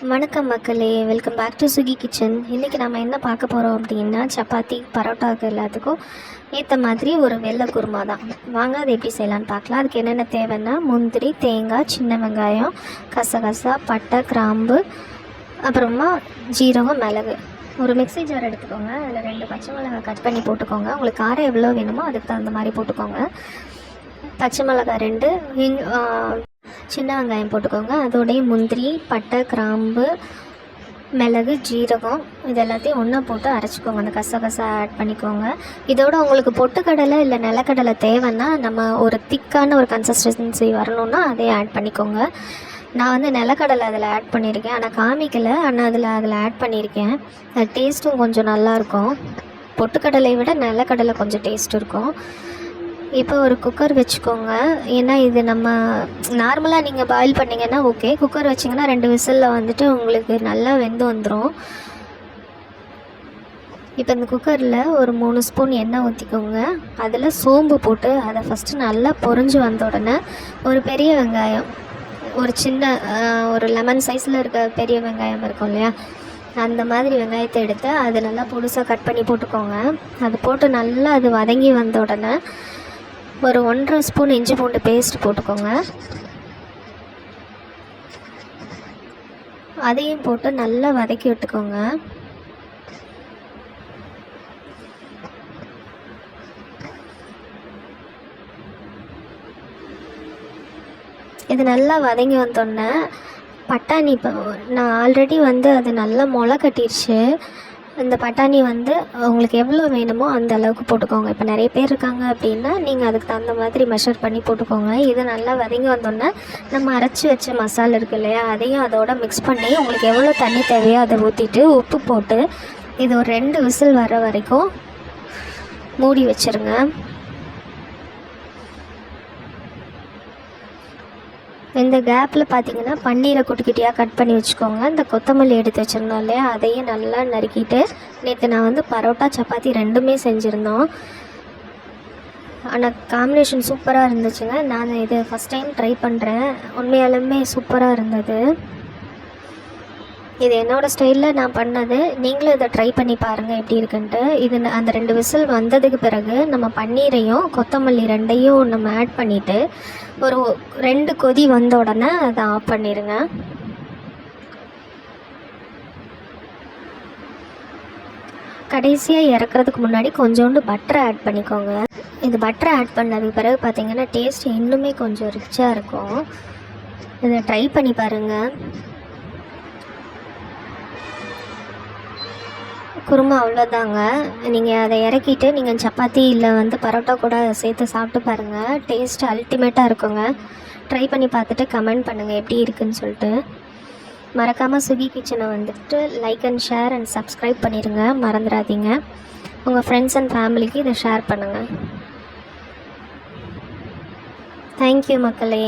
வணக்கம் மக்களே, welcome back to Suki kitchen. இன்றைக்கி நம்ம என்ன பார்க்க போகிறோம் அப்படின்னா, சப்பாத்தி பரோட்டாவுக்கு எல்லாத்துக்கும் ஏற்ற மாதிரி ஒரு வெள்ளை குருமா தான். வாங்க அதை எப்படி செய்யலான்னு பார்க்கலாம். அதுக்கு என்னென்ன தேவைன்னா, முந்திரி, தேங்காய், சின்ன வெங்காயம், கசகசா, பட்டை, கிராம்பு, அப்புறமா ஜீரகம், மிளகு. ஒரு மிக்ஸி ஜார் எடுத்துக்கோங்க. அதில் 2 பச்சை மிளகாய் கட் பண்ணி போட்டுக்கோங்க. உங்களுக்கு காரம் எவ்வளோ வேணுமோ அதுக்கு தகுந்த மாதிரி போட்டுக்கோங்க. பச்சை மிளகாய் 2, சின்ன வெங்காயம் போட்டுக்கோங்க. அதோடைய முந்திரி, பட்டை, கிராம்பு, மிளகு, ஜீரகம் இது எல்லாத்தையும் ஒன்றா போட்டு அரைச்சிக்கோங்க. அந்த கசகசா ஆட் பண்ணிக்கோங்க. இதோட உங்களுக்கு பொட்டுக்கடலை இல்லை நிலக்கடலை தேவைன்னா, நம்ம ஒரு திக்கான ஒரு கன்சிஸ்டன்சி வரணுன்னா அதையும் ஆட் பண்ணிக்கோங்க. நான் வந்து நிலக்கடலை அதில் ஆட் பண்ணியிருக்கேன், ஆனால் காமிக்கலை. ஆனால் அதில் ஆட் பண்ணியிருக்கேன். அது டேஸ்ட்டும் கொஞ்சம் நல்லாயிருக்கும். பொட்டுக்கடலை விட நிலக்கடலை கொஞ்சம் டேஸ்ட் இருக்கும். இப்போ ஒரு குக்கர் வச்சுக்கோங்க. ஏன்னா இது நம்ம நார்மலாக நீங்கள் பாயில் பண்ணிங்கன்னா ஓகே, குக்கர் வச்சிங்கன்னா 2 விசிலில் வந்துட்டு உங்களுக்கு நல்லா வெந்து வந்துடும். இப்போ இந்த குக்கரில் ஒரு 3 ஸ்பூன் எண்ணெய் ஊற்றிக்கோங்க. அதில் சோம்பு போட்டு அதை ஃபஸ்ட்டு நல்லா பொரிஞ்சு வந்த உடனே ஒரு பெரிய வெங்காயம், ஒரு சின்ன ஒரு லெமன் சைஸில் இருக்க பெரிய வெங்காயம் இருக்கும் இல்லையா, அந்த மாதிரி வெங்காயத்தை எடுத்து அதை நல்லா பொடுசாக கட் பண்ணி போட்டுக்கோங்க. அது போட்டு நல்லா அது வதங்கி வந்த உடனே ஒரு 1.5 ஸ்பூன் இஞ்சி பூண்டு பேஸ்ட் போட்டுக்கோங்க. அதையும் போட்டு நல்லா வதக்கி விட்டுக்கோங்க. இது நல்லா வதங்கி வந்தோடனே பட்டாணி, இப்போ நான் ஆல்ரெடி வந்து அது நல்லா முளை கட்டிடுச்சு. இந்த பட்டாணி வந்து உங்களுக்கு எவ்வளோ வேணுமோ அந்த அளவுக்கு போட்டுக்கோங்க. இப்போ நிறைய பேர் இருக்காங்க அப்படின்னா நீங்கள் அதுக்கு தகுந்த மாதிரி மெஷர் பண்ணி போட்டுக்கோங்க. இது நல்லா வதங்கி வந்தோடனே நம்ம அரைச்சி வச்ச மசாலா இருக்குது இல்லையா, அதையும் அதோட மிக்ஸ் பண்ணி உங்களுக்கு எவ்வளோ தண்ணி தேவையோ அதை ஊற்றிட்டு உப்பு போட்டு இது ஒரு 2 விசில் வர வரைக்கும் மூடி வச்சுருங்க. இந்த கேப்பில் பார்த்தீங்கன்னா பன்னீரை குட்டியாக கட் பண்ணி வச்சுக்கோங்க. இந்த கொத்தமல்லி எடுத்து வச்சுருந்தோம் இல்லையா, அதையும் நல்லா நறுக்கிட்டு, நேற்று நான் வந்து பரோட்டா சப்பாத்தி 2மே செஞ்சுருந்தோம். ஆனால் காம்பினேஷன் சூப்பராக இருந்துச்சுங்க. நான் இது ஃபஸ்ட் டைம் ட்ரை பண்ணுறேன். உண்மையாலுமே சூப்பராக இருந்தது. இது என்னோடய ஸ்டைலில் நான் பண்ணது. நீங்களும் இதை ட்ரை பண்ணி பாருங்கள் எப்படி இருக்குன்ட்டு. இது அந்த 2 விசில் வந்ததுக்கு பிறகு நம்ம பன்னீரையும் கொத்தமல்லி 2ஐயும் நம்ம ஆட் பண்ணிவிட்டு ஒரு 2 கொதி வந்த உடனே அதை ஆஃப் பண்ணிடுங்க. கடைசியாக இறக்குறதுக்கு முன்னாடி கொஞ்சோண்டு பட்டரை ஆட் பண்ணிக்கோங்க. இது பட்டரை ஆட் பண்ணதுக்கு பிறகு பார்த்திங்கன்னா டேஸ்ட் இன்னுமே கொஞ்சம் ரிச்சாக இருக்கும். இதை ட்ரை பண்ணி பாருங்கள். குருமா அவ்வளோதாங்க. நீங்கள் அதை இறக்கிட்டு நீங்கள் சப்பாத்தி இல்லை வந்து பரோட்டா கூட சேர்த்து சாப்பிட்டு பாருங்கள். டேஸ்ட் அல்டிமேட்டாக இருக்குங்க. ட்ரை பண்ணி பார்த்துட்டு கமெண்ட் பண்ணுங்கள் எப்படி இருக்குதுன்னு சொல்லிட்டு. மறக்காமல் சுகி கிச்சனை வந்துட்டு like and share and subscribe பண்ணிடுங்க, மறந்துடாதீங்க. உங்கள் ஃப்ரெண்ட்ஸ் அண்ட் ஃபேமிலிக்கு இதை ஷேர் பண்ணுங்கள். தேங்க்யூ மக்களே.